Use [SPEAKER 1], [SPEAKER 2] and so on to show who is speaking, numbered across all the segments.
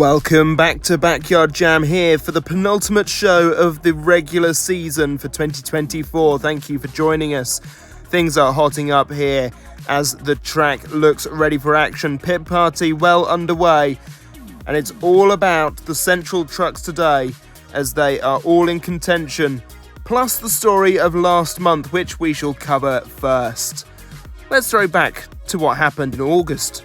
[SPEAKER 1] Welcome back to Backyard Jam here for the penultimate show of the regular season for 2024. Thank you for joining us. Things are hotting up here as the track looks ready for action. Pit party well underway, and it's all about the central trucks today as they are all in contention, plus the story of last month, which we shall cover first. Let's throw back to what happened in August.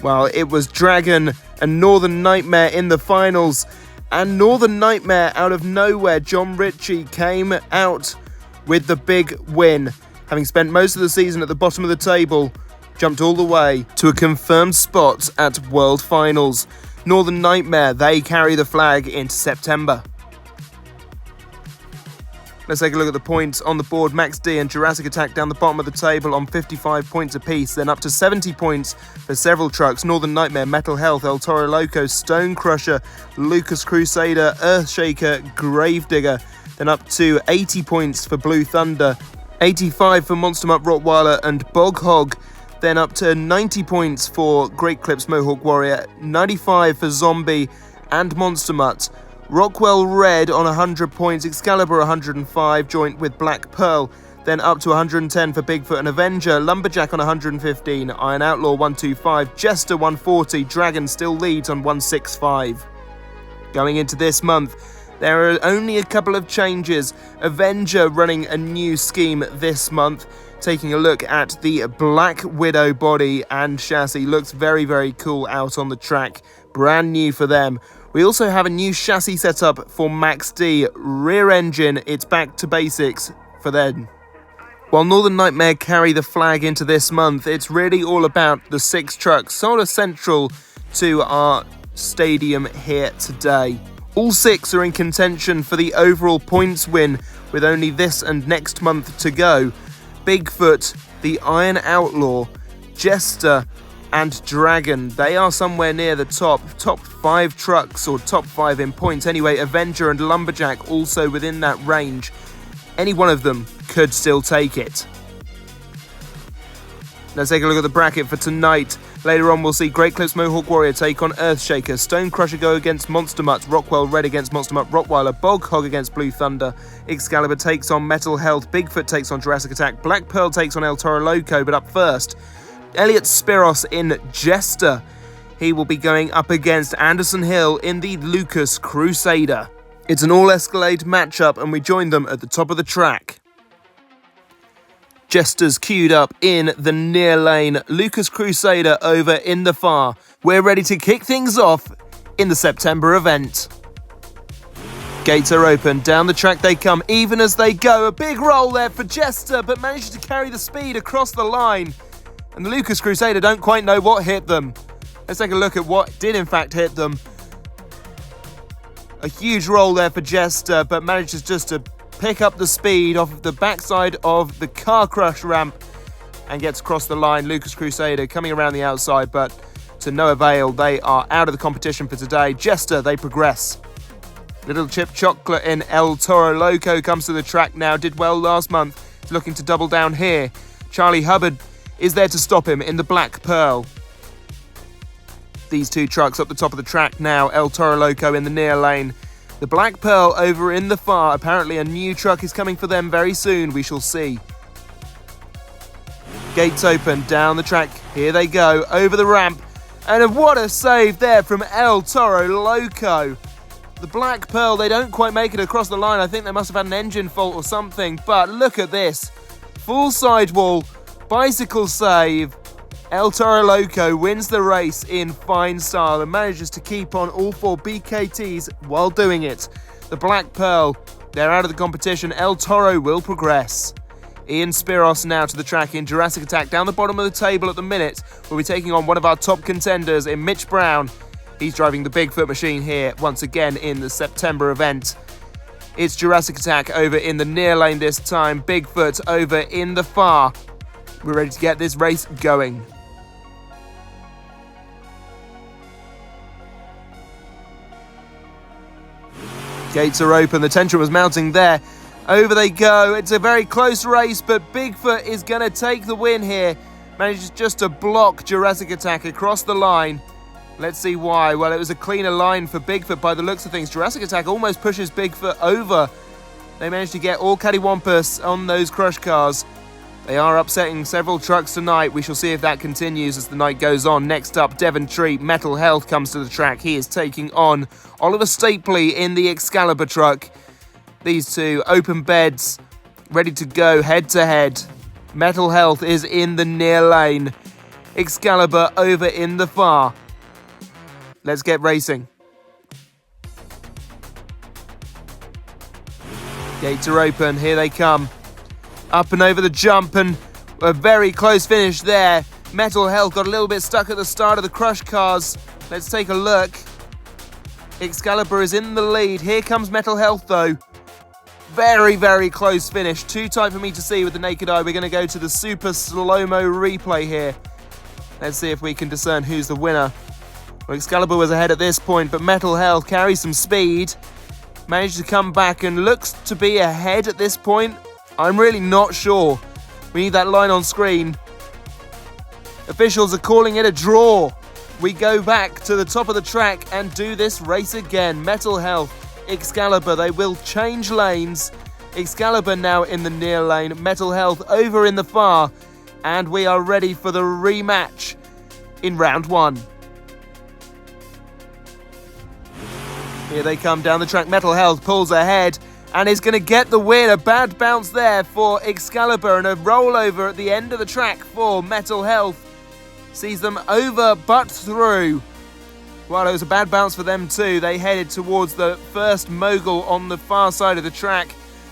[SPEAKER 1] Well, it was Dragon and Northern Nightmare in the finals, and Northern Nightmare out of nowhere, John Ritchie came out with the big win. Having spent most of the season at the bottom of the table, jumped all the way to a confirmed spot at World Finals. Northern Nightmare, they carry the flag into September. Let's take a look at the points on the board. Max D and Jurassic Attack down the bottom of the table on 55 points apiece, then up to 70 points for several trucks. Northern Nightmare, Metal Health, El Toro Loco, Stone Crusher, Lucas Crusader, Earthshaker, Gravedigger, then up to 80 points for Blue Thunder, 85 for Monster Mutt Rottweiler and Bog Hog, then up to 90 points for Great Clips Mohawk Warrior, 95 for Zombie and Monster Mutt. Rockwell Red on 100 points, Excalibur 105, joint with Black Pearl, then up to 110 for Bigfoot and Avenger, Lumberjack on 115, Iron Outlaw 125, Jester 140, Dragon still leads on 165. Going into this month, there are only a couple of changes. Avenger running a new scheme this month, taking a look at the Black Widow body and chassis. Looks very, very cool out on the track. Brand new for them. We also have a new chassis setup for Max D. Rear engine, it's back to basics for them. While Northern Nightmare carry the flag into this month, it's really all about the 6 trucks, sort of central to our stadium here today. All 6 are in contention for the overall points win, with only this and next month to go. Bigfoot, the Iron Outlaw, Jester, and Dragon, they are somewhere near the top 5 trucks, or top 5 in points anyway. Avenger and Lumberjack also within that range. Any one of them could still take it. Let's take a look at the bracket for tonight. Later on we'll see Great Clips Mohawk Warrior take on Earthshaker, Stone Crusher go against Monster Mutt, Rockwell Red against Monster Mutt Rottweiler, Bog Hog against Blue Thunder, Excalibur takes on Metal Health, Bigfoot takes on Jurassic Attack, Black Pearl takes on El Toro Loco, but up first, Elliot Spiros in Jester. He will be going up against Anderson Hill in the Lucas Crusader. It's an all-Escalade matchup, and we join them at the top of the track. Jester's queued up in the near lane, Lucas Crusader over in the far. We're ready to kick things off in the September event. Gates are open, down the track they come, even as they go. A big roll there for Jester, but manages to carry the speed across the line. And the Lucas Crusader don't quite know what hit them. Let's take a look at what did in fact hit them. A huge roll there for Jester, but manages just to pick up the speed off of the backside of the car crush ramp and gets across the line. Lucas Crusader coming around the outside, but to no avail. They are out of the competition for today. Jester, they progress. Little Chip Chocolate in El Toro Loco comes to the track now. Did well last month. He's looking to double down here. Charlie Hubbard is there to stop him in the Black Pearl. These 2 trucks up the top of the track now. El Toro Loco in the near lane. The Black Pearl over in the far. Apparently a new truck is coming for them very soon. We shall see. Gates open, down the track. Here they go, over the ramp. And what a save there from El Toro Loco. The Black Pearl, they don't quite make it across the line. I think they must have had an engine fault or something. But look at this. Full sidewall. Bicycle save. El Toro Loco wins the race in fine style and manages to keep on all 4 BKTs while doing it. The Black Pearl, they're out of the competition. El Toro will progress. Ian Spiros now to the track in Jurassic Attack. Down the bottom of the table at the minute, we'll be taking on one of our top contenders in Mitch Brown. He's driving the Bigfoot machine here once again in the September event. It's Jurassic Attack over in the near lane this time. Bigfoot over in the far. We're ready to get this race going. Gates are open, the tension was mounting there. Over they go, it's a very close race, but Bigfoot is going to take the win here. Manages just to block Jurassic Attack across the line. Let's see why. Well, it was a cleaner line for Bigfoot by the looks of things. Jurassic Attack almost pushes Bigfoot over. They managed to get all cattywampus on those crush cars. They are upsetting several trucks tonight. We shall see if that continues as the night goes on. Next up, Devontree Metal Health comes to the track. He is taking on Oliver Stapley in the Excalibur truck. These two open beds, ready to go head to head. Metal Health is in the near lane. Excalibur over in the far. Let's get racing. Gates are open, here they come. Up and over the jump, and a very close finish there. Metal Health got a little bit stuck at the start of the crush cars. Let's take a look. Excalibur is in the lead. Here comes Metal Health though. Very, very close finish. Too tight for me to see with the naked eye. We're going to go to the super slow-mo replay here. Let's see if we can discern who's the winner. Well, Excalibur was ahead at this point, but Metal Health carries some speed. Managed to come back and looks to be ahead at this point. I'm really not sure. We need that line on screen. Officials are calling it a draw. We go back to the top of the track and do this race again. Metal Health, Excalibur, they will change lanes. Excalibur now in the near lane. Metal Health over in the far. And we are ready for the rematch in round one. Here they come down the track. Metal Health pulls ahead and is going to get the win. A bad bounce there for Excalibur and a rollover at the end of the track for Metal Health. Sees them over but through. Well, it was a bad bounce for them too. They headed towards the first mogul on the far side of the track.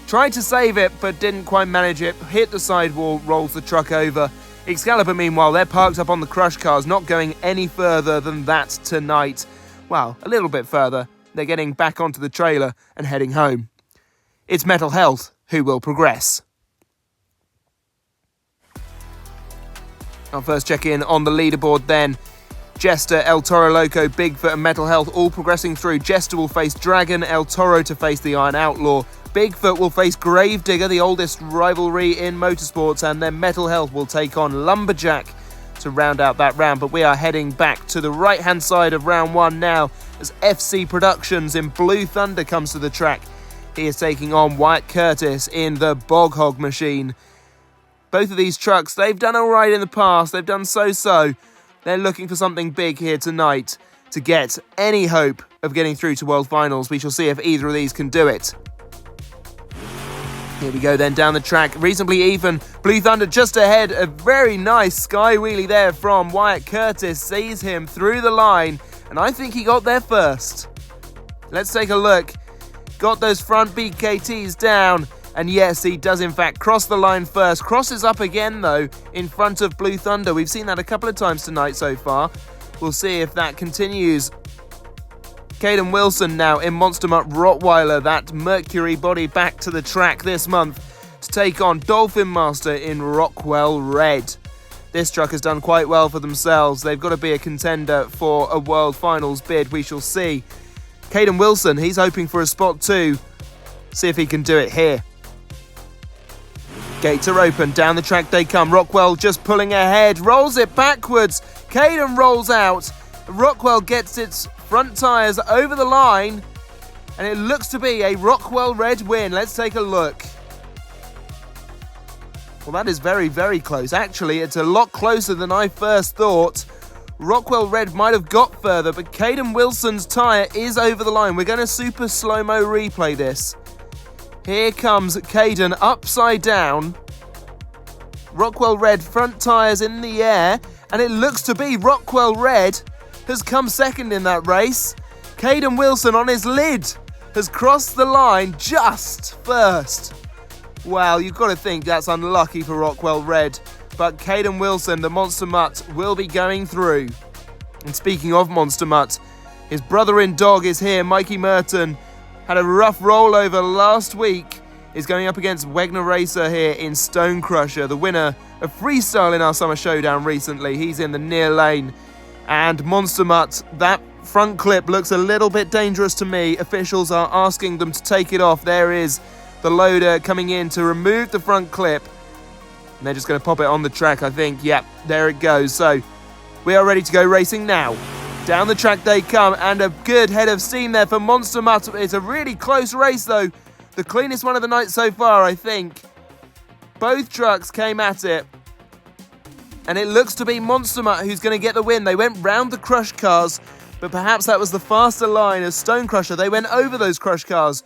[SPEAKER 1] Tried to save it but didn't quite manage it. Hit the sidewall, rolls the truck over. Excalibur, meanwhile, they're parked up on the crush cars, not going any further than that tonight. Well, a little bit further. They're getting back onto the trailer and heading home. It's Metal Health who will progress. I'll first check in on the leaderboard then. Jester, El Toro Loco, Bigfoot and Metal Health all progressing through. Jester will face Dragon, El Toro to face the Iron Outlaw. Bigfoot will face Gravedigger, the oldest rivalry in motorsports, and then Metal Health will take on Lumberjack to round out that round. But we are heading back to the right-hand side of round one now as FC Productions in Blue Thunder comes to the track. He is taking on Wyatt Curtis in the Bog Hog Machine. Both of these trucks, they've done all right in the past. They've done so-so. They're looking for something big here tonight to get any hope of getting through to World Finals. We shall see if either of these can do it. Here we go then down the track, reasonably even. Blue Thunder just ahead, a very nice sky wheelie there from Wyatt Curtis. Sees him through the line, and I think he got there first. Let's take a look. Got those front BKTs down, and yes, he does in fact cross the line first. Crosses up again though, in front of Blue Thunder. We've seen that a couple of times tonight so far. We'll see if that continues. Caden Wilson now in Monster Mutt Rottweiler, that Mercury body back to the track this month to take on Dolphin Master in Rockwell Red. This truck has done quite well for themselves. They've got to be a contender for a World Finals bid. We shall see. Caden Wilson, he's hoping for a spot too. See if he can do it here. Gates are open. Down the track they come. Rockwell just pulling ahead. Rolls it backwards. Caden rolls out. Rockwell gets its front tyres over the line. And it looks to be a Rockwell Red win. Let's take a look. Well, that is very, very close. Actually, it's a lot closer than I first thought. Rockwell Red might have got further, but Caden Wilson's tyre is over the line. We're going to super slow-mo replay this. Here comes Caden upside down. Rockwell Red front tyres in the air. And it looks to be Rockwell Red has come second in that race. Caden Wilson on his lid has crossed the line just first. Wow, you've got to think that's unlucky for Rockwell Red. But Caden Wilson, the Monster Mutt, will be going through. And speaking of Monster Mutt, his brother-in-dog is here. Mikey Merton had a rough rollover last week. Is going up against Wegner Racer here in Stone Crusher, the winner of Freestyle in our Summer Showdown recently. He's in the near lane. And Monster Mutt, that front clip looks a little bit dangerous to me. Officials are asking them to take it off. There is the loader coming in to remove the front clip. And they're just going to pop it on the track, I think. Yep, there it goes. So we are ready to go racing now. Down the track they come, and a good head of steam there for Monster Mutt. It's a really close race, though. The cleanest one of the night so far, I think. Both trucks came at it. And it looks to be Monster Mutt who's going to get the win. They went round the crush cars, but perhaps that was the faster line as Stone Crusher. They went over those crush cars,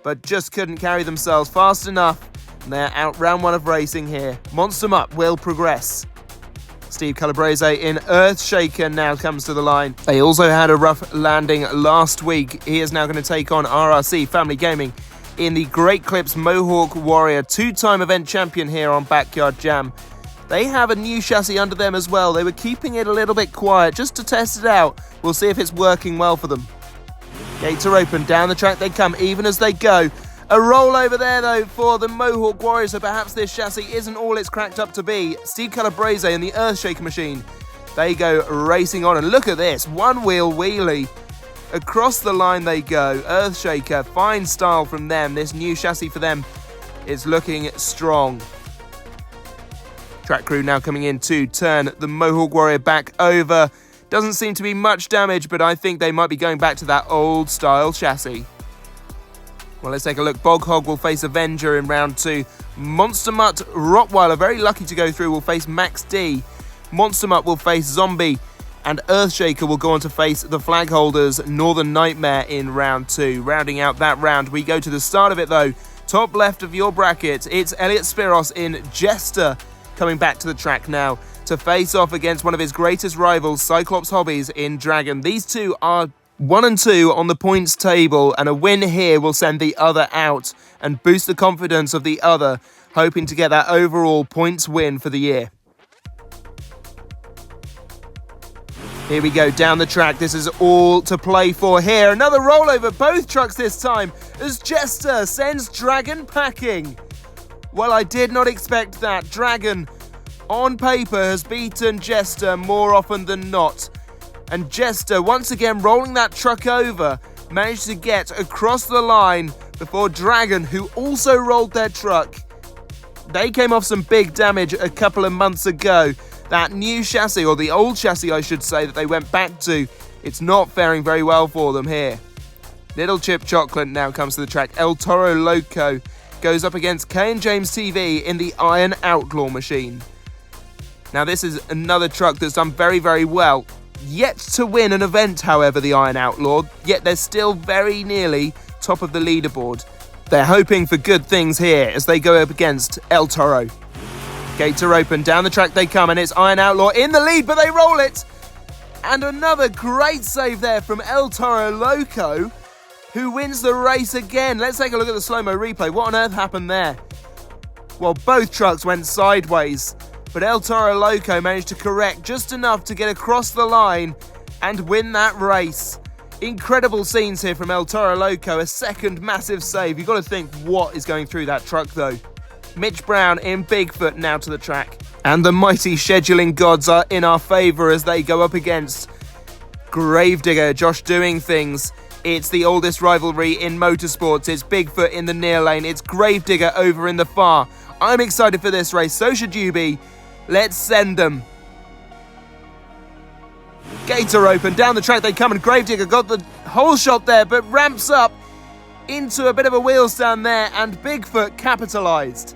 [SPEAKER 1] but just couldn't carry themselves fast enough. And they're out round one of racing here. Monster Mutt will progress. Steve Calabrese in Earthshaker now comes to the line. They also had a rough landing last week. He is now going to take on RRC Family Gaming in the Great Clips Mohawk Warrior, two-time event champion here on Backyard Jam. They have a new chassis under them as well. They were keeping it a little bit quiet just to test it out. We'll see if it's working well for them. Gates are open. Down the track they come, even as they go. A roll over there, though, for the Mohawk Warrior, so perhaps this chassis isn't all it's cracked up to be. Steve Calabrese in the Earthshaker machine. They go racing on, and look at this. One-wheel wheelie. Across the line they go. Earthshaker, fine style from them. This new chassis for them is looking strong. Track crew now coming in to turn the Mohawk Warrior back over. Doesn't seem to be much damage, but I think they might be going back to that old style chassis. Well, let's take a look. Bog Hog will face Avenger in round 2. Monster Mutt Rottweiler, very lucky to go through, will face Max D. Monster Mutt will face Zombie. And Earthshaker will go on to face the flag holders Northern Nightmare in round 2. Rounding out that round, we go to the start of it though. Top left of your bracket, it's Elliot Spiros in Jester coming back to the track now to face off against one of his greatest rivals, Cyclops Hobbies in Dragon. These two are 1 and 2 on the points table, and a win here will send the other out and boost the confidence of the other, hoping to get that overall points win for the year. Here we go, down the track. This is all to play for here. Another rollover, both trucks this time, as Jester sends Dragon packing. Well, I did not expect that. Dragon, on paper, has beaten Jester more often than not. And Jester, once again, rolling that truck over, managed to get across the line before Dragon, who also rolled their truck. They came off some big damage a couple of months ago. That new chassis, or the old chassis I should say, that they went back to, it's not faring very well for them here. Little Chip Chocolate now comes to the track. El Toro Loco goes up against K and James TV in the Iron Outlaw machine. Now this is another truck that's done very, very well. Yet to win an event, however, the Iron Outlaw, yet they're still very nearly top of the leaderboard. They're hoping for good things here as they go up against El Toro. Gates are open, down the track they come, and it's Iron Outlaw in the lead, but they roll it! And another great save there from El Toro Loco, who wins the race again. Let's take a look at the slow-mo replay. What on earth happened there? Well, both trucks went sideways, but El Toro Loco managed to correct just enough to get across the line and win that race. Incredible scenes here from El Toro Loco, a second massive save. You've got to think what is going through that truck though. Mitch Brown in Bigfoot now to the track. And the mighty scheduling gods are in our favour as they go up against Gravedigger. Josh doing things. It's the oldest rivalry in motorsports. It's Bigfoot in the near lane. It's Gravedigger over in the far. I'm excited for this race. So should you be. Let's send them. Gates are open. Down the track they come, and Gravedigger got the whole shot there, but ramps up into a bit of a wheel stand there, and Bigfoot capitalised.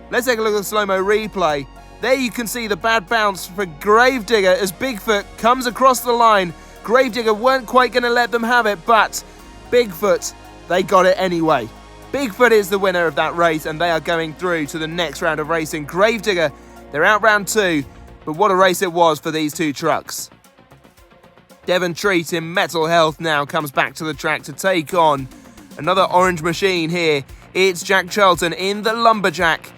[SPEAKER 1] Let's take a look at the slow-mo replay. There you can see the bad bounce for Gravedigger as Bigfoot comes across the line. Gravedigger weren't quite going to let them have it, but Bigfoot, they got it anyway. Bigfoot is the winner of that race, and they are going through to the next round of racing. Gravedigger, they're out round 2, but what a race it was for these two trucks. Devon Treat in Metal Health now comes back to the track to take on another orange machine here. It's Jack Charlton in the Lumberjack.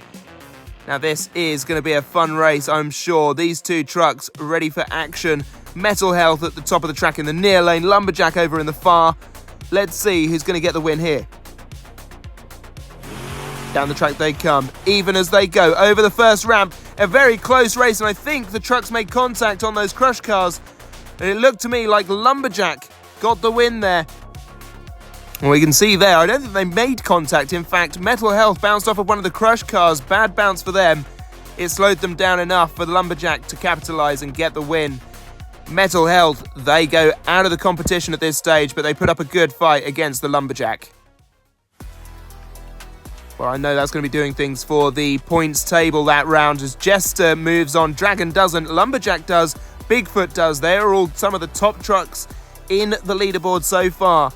[SPEAKER 1] Now this is going to be a fun race, I'm sure. These two trucks ready for action. Metal Health at the top of the track in the near lane. Lumberjack over in the far. Let's see who's going to get the win here. Down the track they come, even as they go over the first ramp. A very close race, and I think the trucks made contact on those crush cars. And it looked to me like Lumberjack got the win there. And we can see there, I don't think they made contact. In fact, Metal Health bounced off of one of the crush cars. Bad bounce for them. It slowed them down enough for the Lumberjack to capitalise and get the win. Metal Health, they go out of the competition at this stage, but they put up a good fight against the Lumberjack. Well, I know that's going to be doing things for the points table that round as Jester moves on. Dragon doesn't, Lumberjack does, Bigfoot does. They are all some of the top trucks in the leaderboard so far.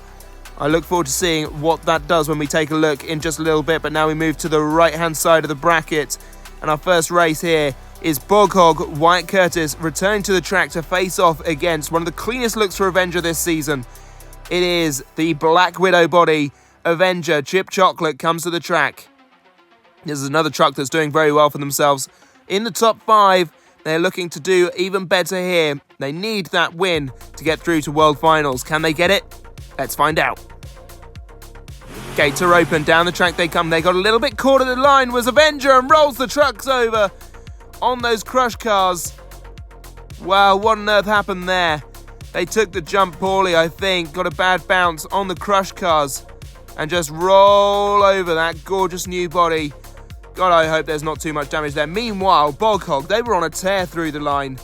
[SPEAKER 1] I look forward to seeing what that does when we take a look in just a little bit, but now we move to the right-hand side of the bracket. And our first race here is Boghog Wyatt Curtis returning to the track to face off against one of the cleanest looks for Avenger this season. It is the Black Widow body Avenger. Chip Chocolate comes to the track. This is another truck that's doing very well for themselves. In the top 5, they're looking to do even better here. They need that win to get through to World Finals. Can they get it? Let's find out. Gates are open. Down the track they come. They got a little bit caught at the line. Was Avenger and rolls the trucks over on those crush cars. Wow, what on earth happened there? They took the jump poorly, I think. Got a bad bounce on the crush cars and just roll over that gorgeous new body. God, I hope there's not too much damage there. Meanwhile, Boghog, they were on a tear through the line.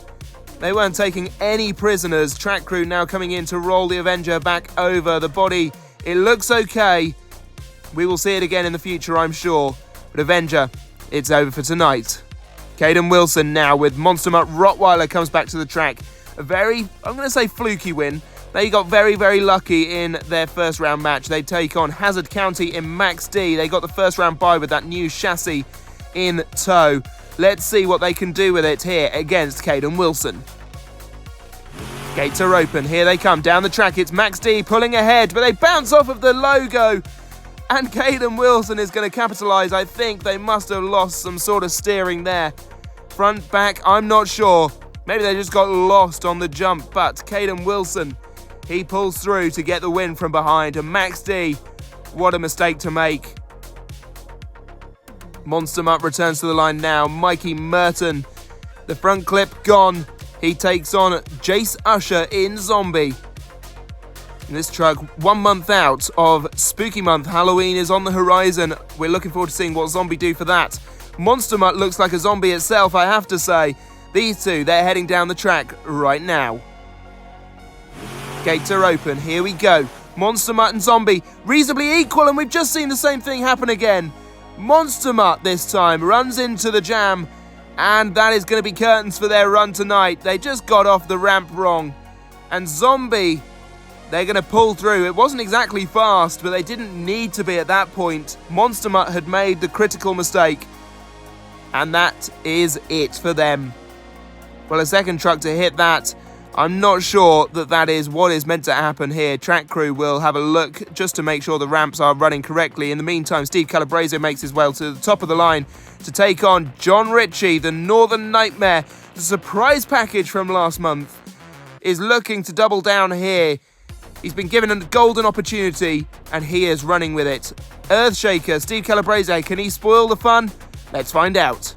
[SPEAKER 1] They weren't taking any prisoners. Track crew now coming in to roll the Avenger back over. The body, it looks okay. We will see it again in the future, I'm sure. But Avenger, it's over for tonight. Caden Wilson now with Monster Mutt Rottweiler comes back to the track. A very, I'm going to say fluky win. They got very, very lucky in their first round match. They take on Hazard County in Max D. They got the first round bye with that new chassis in tow. Let's see what they can do with it here against Caden Wilson. Gates are open. Here they come down the track. It's Max D pulling ahead, but they bounce off of the logo. And Caden Wilson is going to capitalise. I think they must have lost some sort of steering there. Front, back, I'm not sure. Maybe they just got lost on the jump. But Caden Wilson, he pulls through to get the win from behind. And Max D, what a mistake to make. Monster Mutt returns to the line now. Mikey Merton, the front clip gone. He takes on Jace Usher in Zombie. In this truck, 1 month out of Spooky Month. Halloween is on the horizon. We're looking forward to seeing what Zombie do for that. Monster Mutt looks like a zombie itself, I have to say. These two, they're heading down the track right now. Gates are open. Here we go. Monster Mutt and Zombie, reasonably equal, and we've just seen the same thing happen again. Monster Mutt this time runs into the jam, and that is going to be curtains for their run tonight. They just got off the ramp wrong. And Zombie, they're going to pull through. It wasn't exactly fast, but they didn't need to be at that point. Monster Mutt had made the critical mistake, and that is it for them. Well, a second truck to hit that. I'm not sure that is what is meant to happen here. Track crew will have a look just to make sure the ramps are running correctly. In the meantime, Steve Calabrese makes his way to the top of the line to take on John Ritchie, the Northern Nightmare. The surprise package from last month is looking to double down here. He's been given a golden opportunity, and he is running with it. Earthshaker, Steve Calabrese, can he spoil the fun? Let's find out.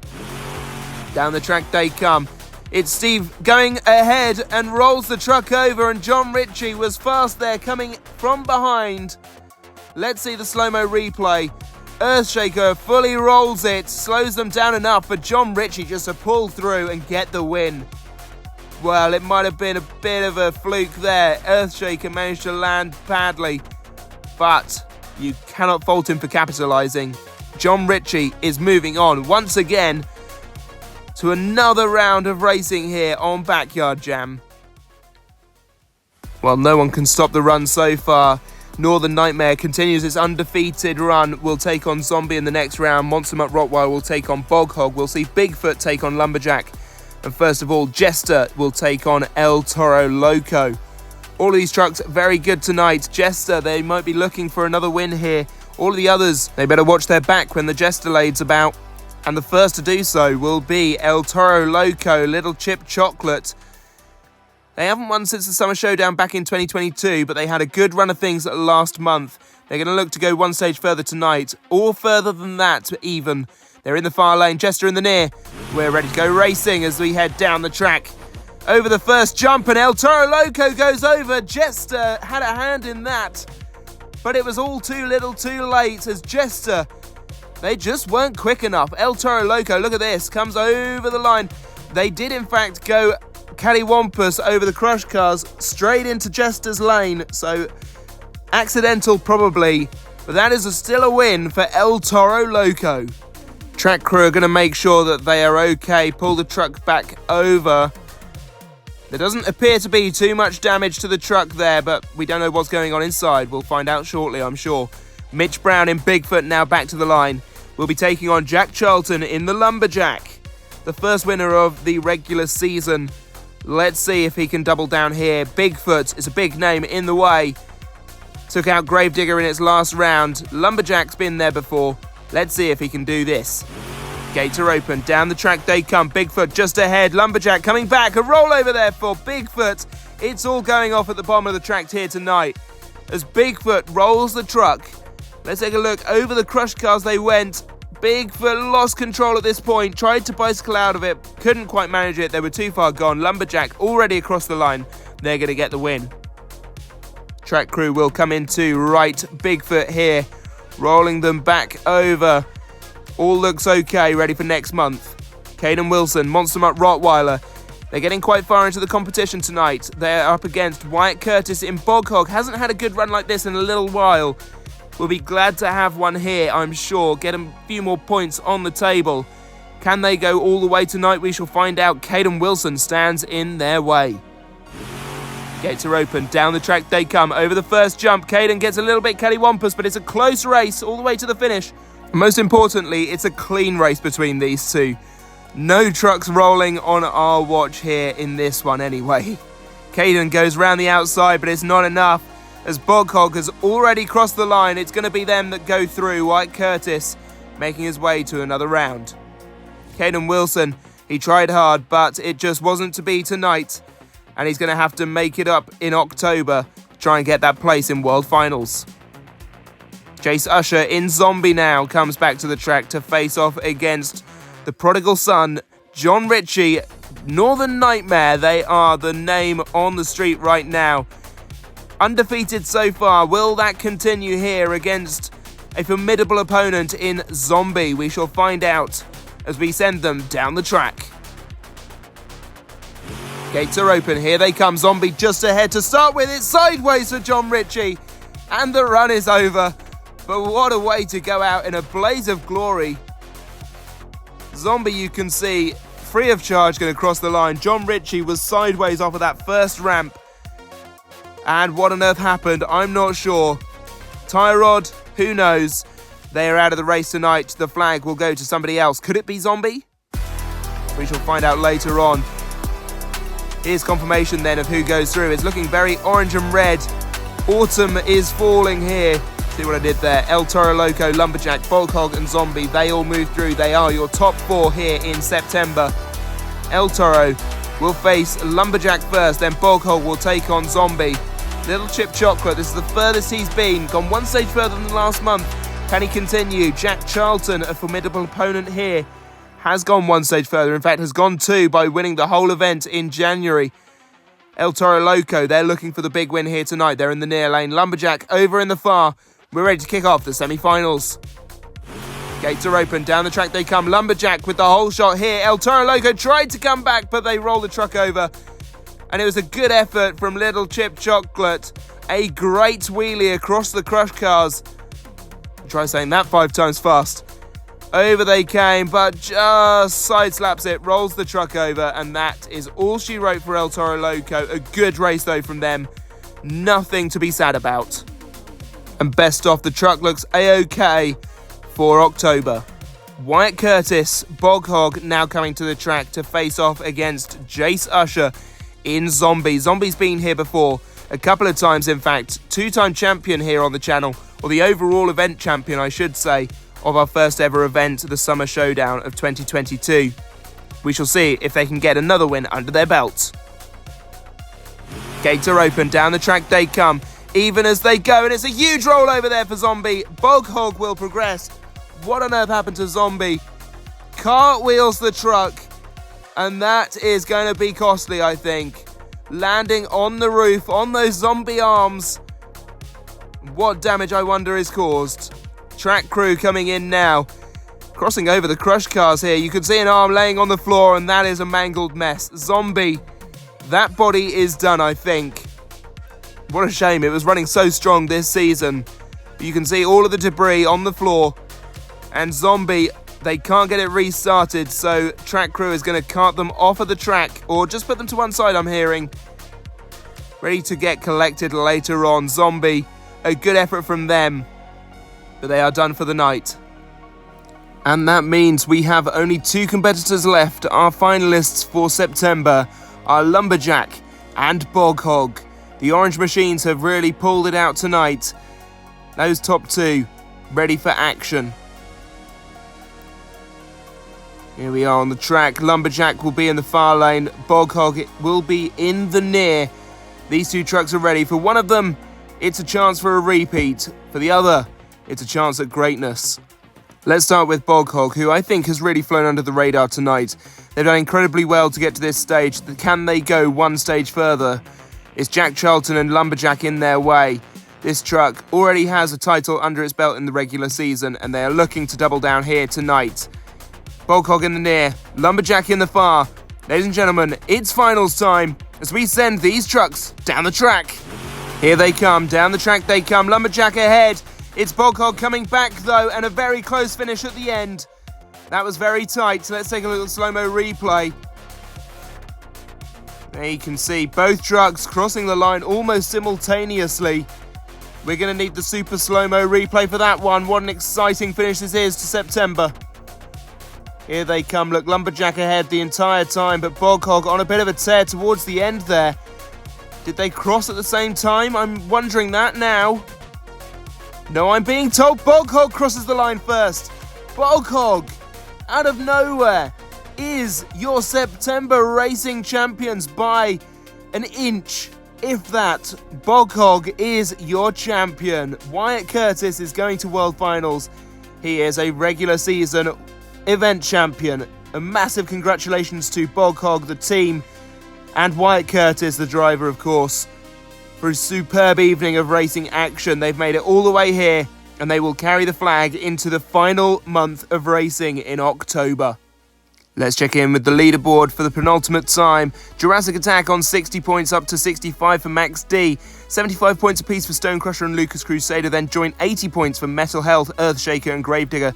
[SPEAKER 1] Down the track they come. It's Steve going ahead and rolls the truck over, and John Ritchie was fast there coming from behind. Let's see the slow-mo replay. Earthshaker fully rolls it, slows them down enough for John Ritchie just to pull through and get the win. Well, it might have been a bit of a fluke there. Earthshaker managed to land badly, but you cannot fault him for capitalising. John Ritchie is moving on once again to another round of racing here on Backyard Jam. Well, no one can stop the run so far. Northern Nightmare continues its undefeated run. We'll take on Zombie in the next round. Monster Mutt Rottweiler will take on Boghog. We'll see Bigfoot take on Lumberjack. And first of all, Jester will take on El Toro Loco. All of these trucks very good tonight. Jester, they might be looking for another win here. All of the others, they better watch their back when the Jester lade's about. And the first to do so will be El Toro Loco, Little Chip Chocolate. They haven't won since the Summer Showdown back in 2022, but they had a good run of things last month. They're going to look to go one stage further tonight, or further than that even. They're in the far lane, Jester in the near. We're ready to go racing as we head down the track. Over the first jump, and El Toro Loco goes over. Jester had a hand in that, but it was all too little too late as Jester, they just weren't quick enough. El Toro Loco, look at this, comes over the line. They did in fact go cattywampus over the crush cars straight into Jester's lane. So accidental probably, but that is still a win for El Toro Loco. Track crew are going to make sure that they are okay, pull the truck back over. There doesn't appear to be too much damage to the truck there, but we don't know what's going on inside. We'll find out shortly, I'm sure. Mitch Brown in Bigfoot now back to the line. We'll be taking on Jack Charlton in the Lumberjack, the first winner of the regular season. Let's see if he can double down here. Bigfoot is a big name in the way. Took out Gravedigger in its last round. Lumberjack's been there before. Let's see if he can do this. Gates are open. Down the track they come. Bigfoot just ahead. Lumberjack coming back. A rollover there for Bigfoot. It's all going off at the bottom of the track here tonight as Bigfoot rolls the truck. Let's take a look. Over the crush cars they went. Bigfoot lost control at this point. Tried to bicycle out of it. Couldn't quite manage it. They were too far gone. Lumberjack already across the line. They're going to get the win. Track crew will come into right Bigfoot here, rolling them back over. All looks okay, ready for next month. Caden Wilson, Monster Mutt Rottweiler. They're getting quite far into the competition tonight. They're up against Wyatt Curtis in Bog Hog. Hasn't had a good run like this in a little while. We'll be glad to have one here, I'm sure. Get a few more points on the table. Can they go all the way tonight? We shall find out. Caden Wilson stands in their way. Gates are open. Down the track they come. Over the first jump, Caden gets a little bit cattywampus, but it's a close race all the way to the finish. Most importantly, it's a clean race between these two. No trucks rolling on our watch here in this one anyway. Caden goes round the outside, but it's not enough as Bog Hog has already crossed the line. It's going to be them that go through. Wyatt Curtis making his way to another round. Caden Wilson, he tried hard, but it just wasn't to be tonight. And he's going to have to make it up in October to try and get that place in World Finals. Jace Usher in Zombie now comes back to the track to face off against the prodigal son, John Ritchie. Northern Nightmare, they are the name on the street right now. Undefeated so far. Will that continue here against a formidable opponent in Zombie? We shall find out as we send them down the track. Gates are open. Here they come. Zombie just ahead to start with. It's sideways for John Ritchie. And the run is over. But what a way to go out in a blaze of glory. Zombie, you can see, free of charge going to cross the line. John Ritchie was sideways off of that first ramp. And what on earth happened? I'm not sure. Tie rod? Who knows? They are out of the race tonight. The flag will go to somebody else. Could it be Zombie? We shall find out later on. Here's confirmation then of who goes through. It's looking very orange and red. Autumn is falling here. See what I did there? El Toro Loco, Lumberjack, Bog Hog and Zombie. They all move through. They are your top four here in September. El Toro will face Lumberjack first. Then Bog Hog will take on Zombie. Little Chip Chocolate, this is the furthest he's been. Gone one stage further than last month. Can he continue? Jack Charlton, a formidable opponent here, has gone one stage further. In fact, has gone two by winning the whole event in January. El Toro Loco, they're looking for the big win here tonight. They're in the near lane. Lumberjack over in the far. We're ready to kick off the semi-finals. Gates are open. Down the track they come. Lumberjack with the whole shot here. El Toro Loco tried to come back, but they roll the truck over. And it was a good effort from Little Chip Chocolate. A great wheelie across the crush cars. Try saying that 5 times fast. Over they came, but just side slaps it, rolls the truck over, and that is all she wrote for El Toro Loco. A good race, though, from them. Nothing to be sad about. And best off, the truck looks A-OK for October. Wyatt Curtis, Bog Hog, now coming to the track to face off against Jace Usher in Zombie. Zombie's been here before, a couple of times, in fact. 2-time champion here on the channel, or the overall event champion, I should say, of our first ever event, the Summer Showdown of 2022. We shall see if they can get another win under their belts. Gates are open. Down the track they come, even as they go, and it's a huge rollover there for Zombie. Bog Hog will progress. What on earth happened to Zombie? Cartwheels the truck, and that is going to be costly, I think. Landing on the roof, on those zombie arms. What damage, I wonder, is caused? Track crew coming in now. Crossing over the crush cars here. You can see an arm laying on the floor, and that is a mangled mess. Zombie that body is done, I think. What a shame, it was running so strong this season. You can see all of the debris on the floor, and Zombie, they can't get it restarted, so track crew is going to cart them off of the track, or just put them to one side, I'm hearing. Ready to get collected later on. Zombie, a good effort from them, but they are done for the night. And that means we have only 2 competitors left, our finalists for September are Lumberjack and Bog Hog. The Orange Machines have really pulled it out tonight. Those top 2 ready for action. Here we are on the track. Lumberjack will be in the far lane. Bog Hog will be in the near. These 2 trucks are ready. For one of them, it's a chance for a repeat. For the other, it's a chance at greatness. Let's start with Bog Hog, who I think has really flown under the radar tonight. They've done incredibly well to get to this stage. Can they go one stage further? It's Jack Charlton and Lumberjack in their way. This truck already has a title under its belt in the regular season, and they are looking to double down here tonight. Bog Hog in the near, Lumberjack in the far. Ladies and gentlemen, it's finals time as we send these trucks down the track. Here they come, down the track they come, Lumberjack ahead. It's Bog Hog coming back though, and a very close finish at the end. That was very tight. Let's take a little slow-mo replay. There you can see both trucks crossing the line almost simultaneously. We're going to need the super slow-mo replay for that one. What an exciting finish this is to September. Here they come. Look, Lumberjack ahead the entire time, but Bog Hog on a bit of a tear towards the end there. Did they cross at the same time? I'm wondering that now. No, I'm being told Bog Hog crosses the line first. Bog Hog, out of nowhere, is your September racing champions by an inch, if that. Bog Hog is your champion. Wyatt Curtis is going to World Finals. He is a regular season event champion. A massive congratulations to Bog Hog, the team, and Wyatt Curtis, the driver, of course, for a superb evening of racing action. They've made it all the way here, and they will carry the flag into the final month of racing in October. Let's check in with the leaderboard for the penultimate time. Jurassic Attack on 60 points, up to 65 for Max D. 75 points apiece for Stonecrusher and Lucas Crusader, then joint 80 points for Metal Health, Earthshaker and Gravedigger.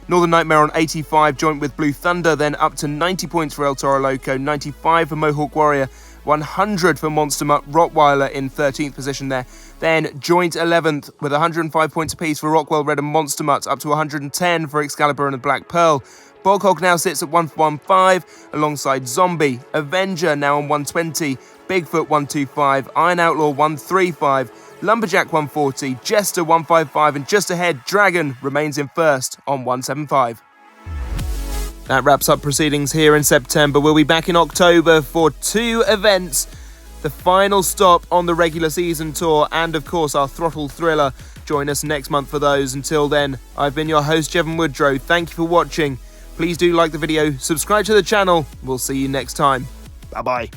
[SPEAKER 1] Northern Nightmare on 85, joint with Blue Thunder, then up to 90 points for El Toro Loco, 95 for Mohawk Warrior, 100 for Monster Mutt, Rottweiler in 13th position there. Then joint 11th with 105 points apiece for Rockwell Red and Monster Mutt, up to 110 for Excalibur and the Black Pearl. Bog Hog now sits at 115 alongside Zombie, Avenger now on 120, Bigfoot 125, Iron Outlaw 135, Lumberjack 140, Jester 155, and just ahead Dragon remains in first on 175. That wraps up proceedings here in September. We'll be back in October for 2 events. The final stop on the regular season tour and, of course, our Throttle Thriller. Join us next month for those. Until then, I've been your host, Jevon Woodrow. Thank you for watching. Please do like the video, subscribe to the channel. We'll see you next time. Bye-bye.